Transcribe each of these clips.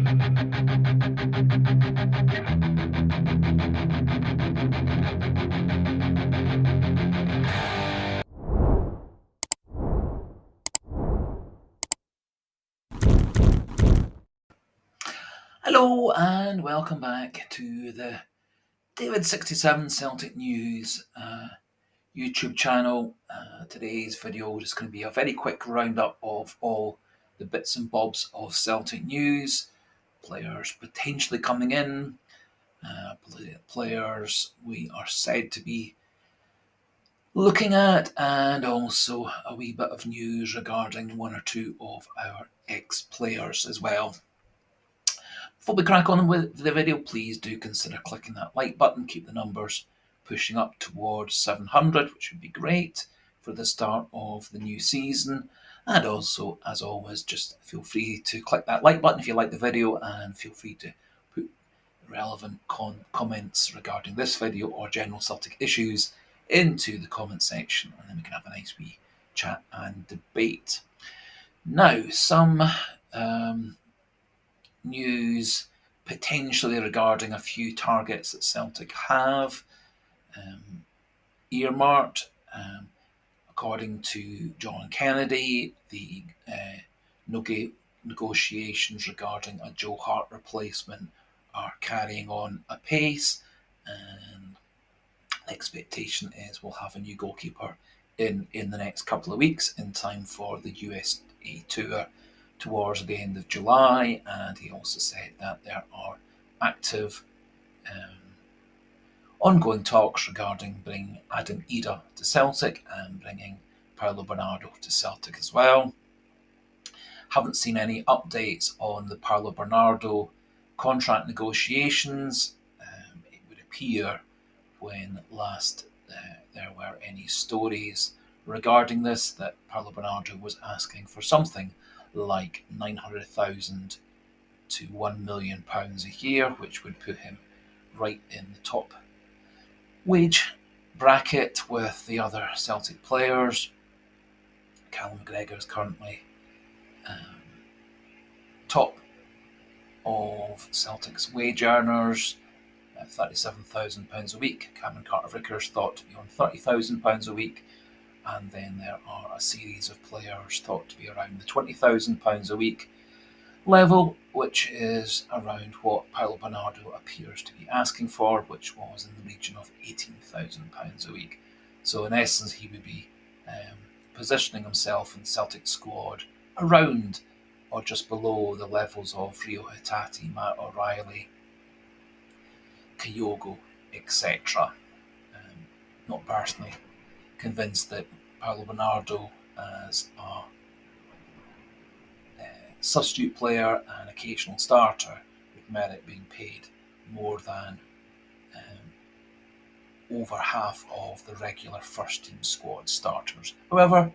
Hello and welcome back to the David67 Celtic News YouTube channel. Today's video is going to be a very quick roundup of all the bits and bobs of Celtic news, players potentially coming in, players we are said to be looking at, and also a wee bit of news regarding one or two of our ex-players as well. Before we crack on with the video, please do consider clicking that like button. Keep the numbers pushing up towards 700, which would be great for the start of the new season. And also, as always, just feel free to click that like button if you like the video, and feel free to put relevant comments regarding this video or general Celtic issues into the comment section, and then we can have a nice wee chat and debate. Now, some news potentially regarding a few targets that Celtic have earmarked. According to John Kennedy, the negotiations regarding a Joe Hart replacement are carrying on apace, and the expectation is we'll have a new goalkeeper in the next couple of weeks in time for the USA tour towards the end of July. And he also said that there are active ongoing talks regarding bringing Idah to Celtic and bringing Paulo Bernardo to Celtic as well. Haven't seen any updates on the Paulo Bernardo contract negotiations. It would appear when last there were any stories regarding this that Paulo Bernardo was asking for something like 900,000 to £1 million a year, which would put him right in the top wage bracket with the other Celtic players. Callum McGregor is currently top of Celtic's wage earners at £37,000 a week. Cameron Carter-Vickers thought to be on £30,000 a week, and then there are a series of players thought to be around the £20,000 a week level, which is around what Paulo Bernardo appears to be asking for, which was in the region of £18,000 a week. So in essence, he would be positioning himself in the Celtic squad around or just below the levels of Rio Hitati, Matt O'Reilly, Kyogo, etc. Not personally convinced that Paulo Bernardo as a substitute player and occasional starter would merit being paid more than over half of the regular first team squad starters. However,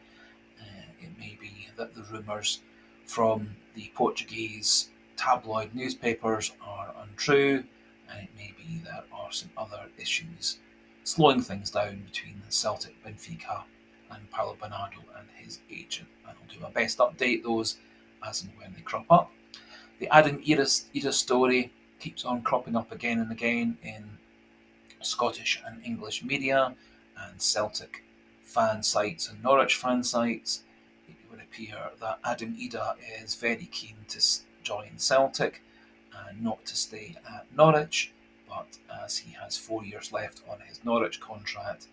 it may be that the rumours from the Portuguese tabloid newspapers are untrue, and it may be there are some other issues slowing things down between Celtic, Benfica and Paulo Bernardo and his agent, and I'll do my best to update those as and when they crop up. The Idah story keeps on cropping up again and again in Scottish and English media and Celtic fan sites and Norwich fan sites. It would appear that Idah is very keen to join Celtic and not to stay at Norwich, but as he has 4 years left on his Norwich contract,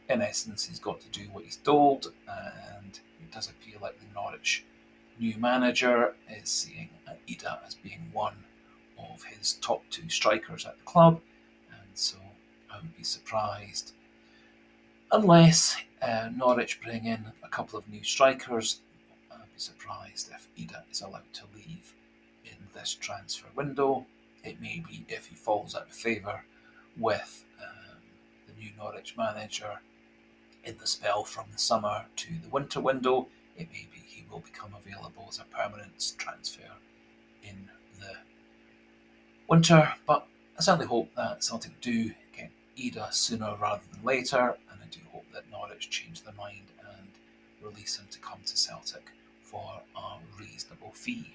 in essence he's got to do what he's told, and it does appear like the Norwich new manager is seeing Idah as being one of his top two strikers at the club, and so I would be surprised unless Norwich bring in a couple of new strikers. I'd be surprised if Idah is allowed to leave in this transfer window. It may be if he falls out of favour with the new Norwich manager in the spell from the summer to the winter window. It may be he will become available as a permanent transfer in the winter, but I certainly hope that Celtic do get Idah sooner rather than later, and I do hope that Norwich change their mind and release him to come to Celtic for a reasonable fee.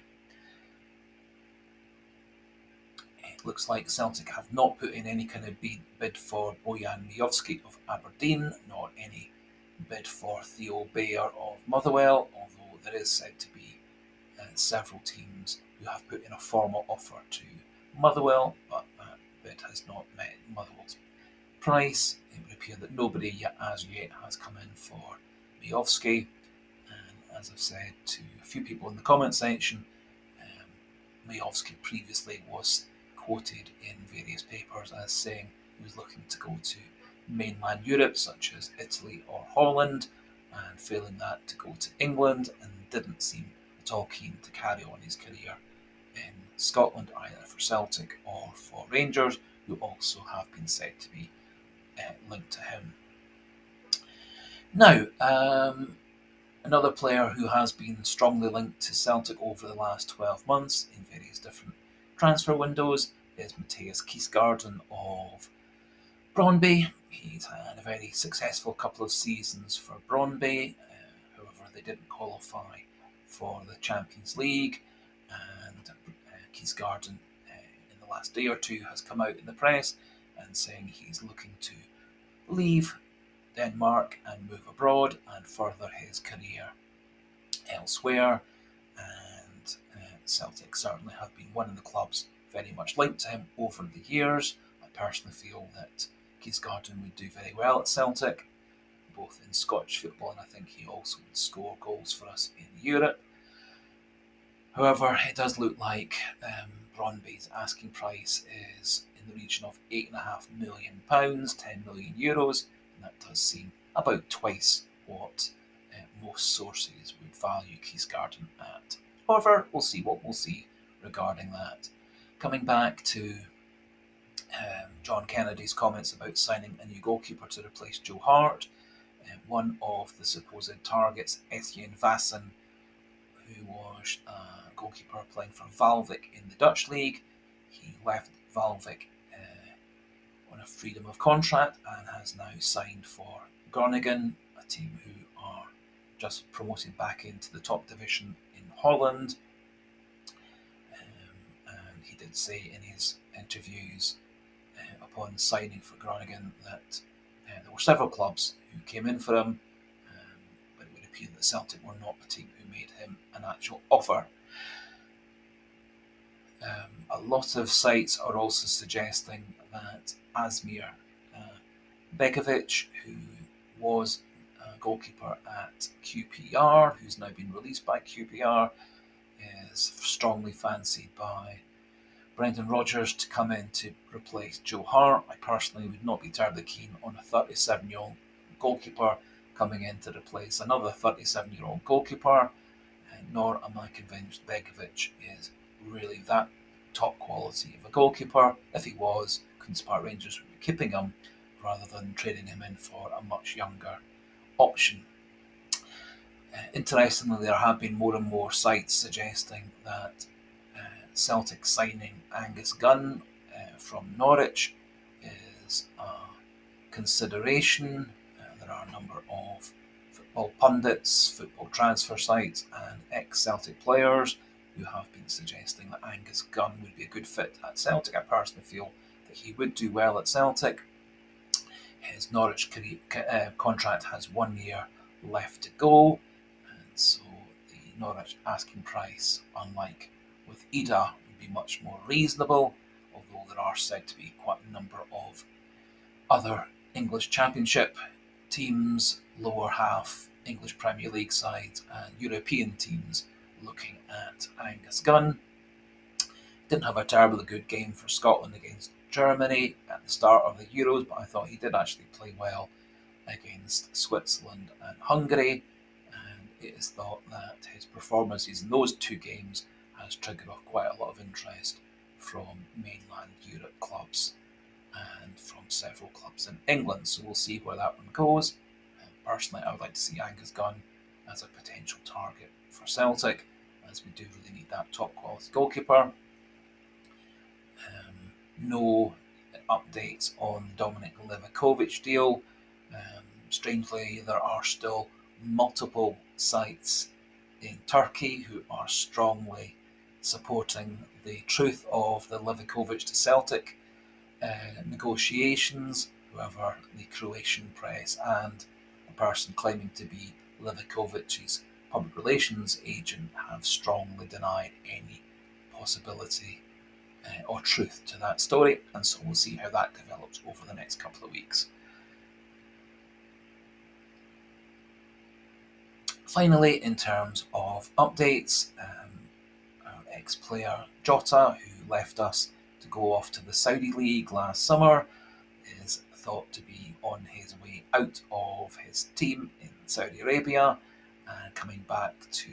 Looks like Celtic have not put in any kind of bid for Bojan Miovski of Aberdeen, nor any bid for Theo Bayer of Motherwell, although there is said to be several teams who have put in a formal offer to Motherwell, but that bid has not met Motherwell's price. It would appear that nobody yet as yet has come in for Miovski, and as I've said to a few people in the comment section, Miovski previously was quoted in various papers as saying he was looking to go to mainland Europe, such as Italy or Holland, and failing that to go to England, and didn't seem at all keen to carry on his career in Scotland, either for Celtic or for Rangers, who also have been said to be linked to him. Now, another player who has been strongly linked to Celtic over the last 12 months in various different transfer windows is Matthias Kvistgaarden of Brøndby. He's had a very successful couple of seasons for Brøndby. However, they didn't qualify for the Champions League, and Kvistgaarden in the last day or two has come out in the press and saying he's looking to leave Denmark and move abroad and further his career elsewhere. And Celtic certainly have been one of the clubs very much linked to him over the years. I personally feel that Kvistgaarden would do very well at Celtic, both in Scottish football, and I think he also would score goals for us in Europe. However, it does look like Brøndby's asking price is in the region of £8.5 million, €10 million, and that does seem about twice what most sources would value Kvistgaarden at. However, we'll see what we'll see regarding that. Coming back to John Kennedy's comments about signing a new goalkeeper to replace Joe Hart, one of the supposed targets, Etienne Vassen, who was a goalkeeper playing for Valvik in the Dutch league. He left Valvik on a freedom of contract and has now signed for Groningen, a team who are just promoted back into the top division in Holland. And he did say in his interviews upon signing for Groningen that there were several clubs who came in for him, but it would appear that Celtic were not the team who made him an actual offer. A lot of sites are also suggesting that Asmir Begovic, who was a goalkeeper at QPR, who's now been released by QPR, is strongly fancied by Brendan Rodgers to come in to replace Joe Hart. I personally would not be terribly keen on a 37-year-old goalkeeper coming in to replace another 37-year-old goalkeeper, nor am I convinced Begovic is really that top quality of a goalkeeper. If he was, Queen's Park Rangers would be keeping him rather than trading him in for a much younger option. Interestingly, there have been more and more sites suggesting that Celtic signing Angus Gunn from Norwich is a consideration. There are a number of football pundits, football transfer sites, and ex-Celtic players who have been suggesting that Angus Gunn would be a good fit at Celtic. I personally feel that he would do well at Celtic. His Norwich contract has 1 year left to go, and so the Norwich asking price, unlike with Idah, would be much more reasonable, although there are said to be quite a number of other English Championship teams, lower half English Premier League sides, and European teams looking at Angus Gunn. Didn't have a terribly good game for Scotland against Germany at the start of the Euros, but I thought he did actually play well against Switzerland and Hungary, and it is thought that his performances in those two games has triggered off quite a lot of interest from mainland Europe clubs and from several clubs in England, so we'll see where that one goes. Personally, I would like to see Angus Gunn as a potential target for Celtic, as we do really need that top quality goalkeeper. No updates on Dominic Livakovic deal. Strangely, there are still multiple sites in Turkey who are strongly supporting the truth of the Begovic to Celtic negotiations. However, the Croatian press and a person claiming to be Begovic's public relations agent have strongly denied any possibility or truth to that story, and so we'll see how that develops over the next couple of weeks. Finally, in terms of updates, our ex-player Jota, who left us to go off to the Saudi League last summer, is thought to be on his way out of his team in Saudi Arabia and coming back to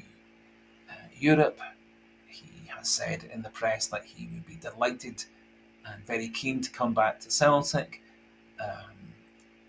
Europe. He has said in the press that he would be delighted and very keen to come back to Celtic.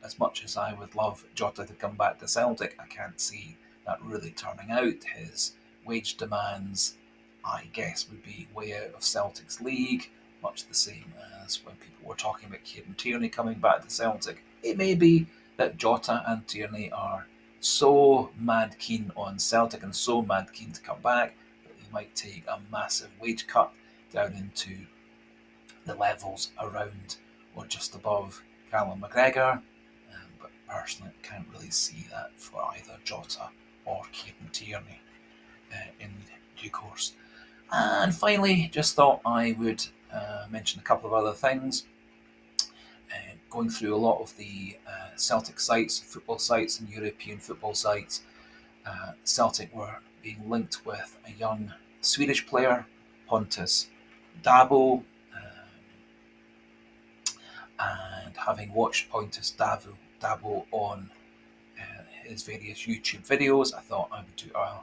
As much as I would love Jota to come back to Celtic, I can't see that really turning out. His wage demands, I guess, would be way out of Celtic's league, much the same as when people were talking about Kieran Tierney coming back to Celtic. It may be that Jota and Tierney are so mad keen on Celtic and so mad keen to come back that they might take a massive wage cut down into the levels around or just above Callum McGregor. But personally, I can't really see that for either Jota or Kieran Tierney in due course. And finally, just thought I would mention a couple of other things. Going through a lot of the Celtic sites, football sites and European football sites, Celtic were being linked with a young Swedish player, Pontus Dabo, and having watched Pontus Dabo on his various YouTube videos, I thought I would do a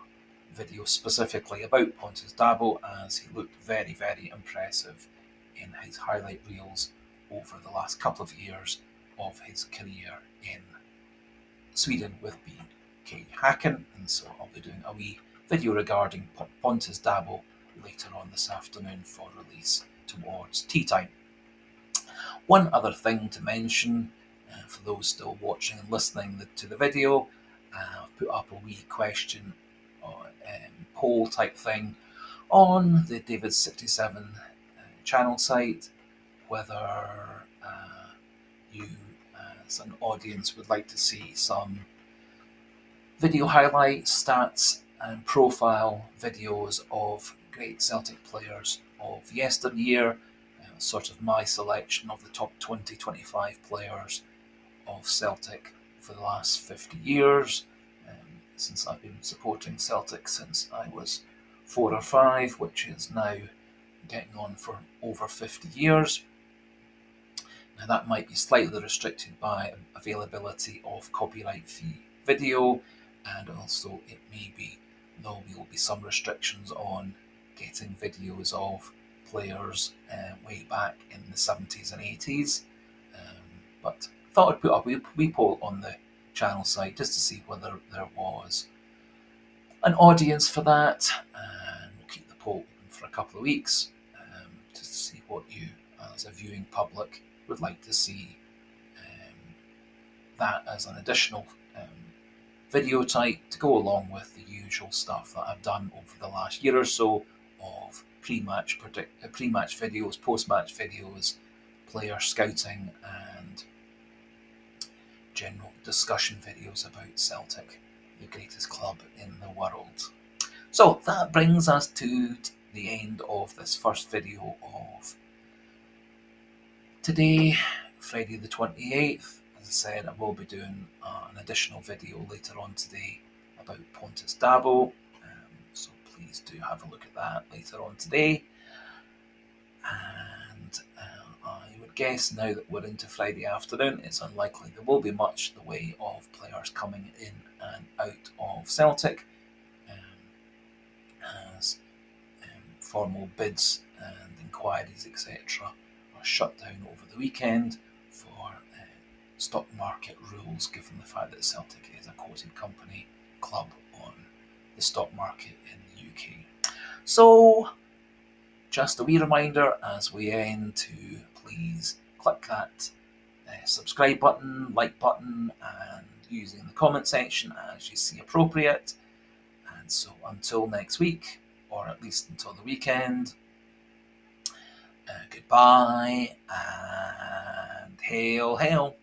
video specifically about Pontus Dabo, as he looked very, very impressive in his highlight reels over the last couple of years of his career in Sweden with BK Häcken, and so I'll be doing a wee video regarding Pontus Dabo later on this afternoon for release towards tea time. One other thing to mention, for those still watching and listening to the video, I've put up a wee question or poll type thing on the David67 channel site, whether you as an audience would like to see some video highlights, stats and profile videos of great Celtic players of yesteryear, sort of my selection of the top 20-25 players of Celtic for the last 50 years, since I've been supporting Celtic since I was 4 or 5, which is now getting on for over 50 years. Now that might be slightly restricted by availability of copyright-free video, and also it may be there will be some restrictions on getting videos of players way back in the 70s and 80s. But I thought I'd put up a wee poll on the channel site just to see whether there was an audience for that, and we'll keep the poll open for a couple of weeks just to see what you, as a viewing public, would like to see that as an additional video type to go along with the usual stuff that I've done over the last year or so of pre-match videos, post-match videos, player scouting and general discussion videos about Celtic, the greatest club in the world. So that brings us to the end of this first video of today, Friday the 28th. As I said, I will be doing an additional video later on today about Pontus Dabo, so please do have a look at that later on today. And I would guess now that we're into Friday afternoon, it's unlikely there will be much in the way of players coming in and out of Celtic, as formal bids and inquiries, etc., are shut down over the weekend for stock market rules, given the fact that Celtic is a quoted company club on the stock market in the UK. So, just a wee reminder as we end to please click that subscribe button, like button, and use it in the comment section as you see appropriate. And so until next week, or at least until the weekend. Goodbye, and hail, hail.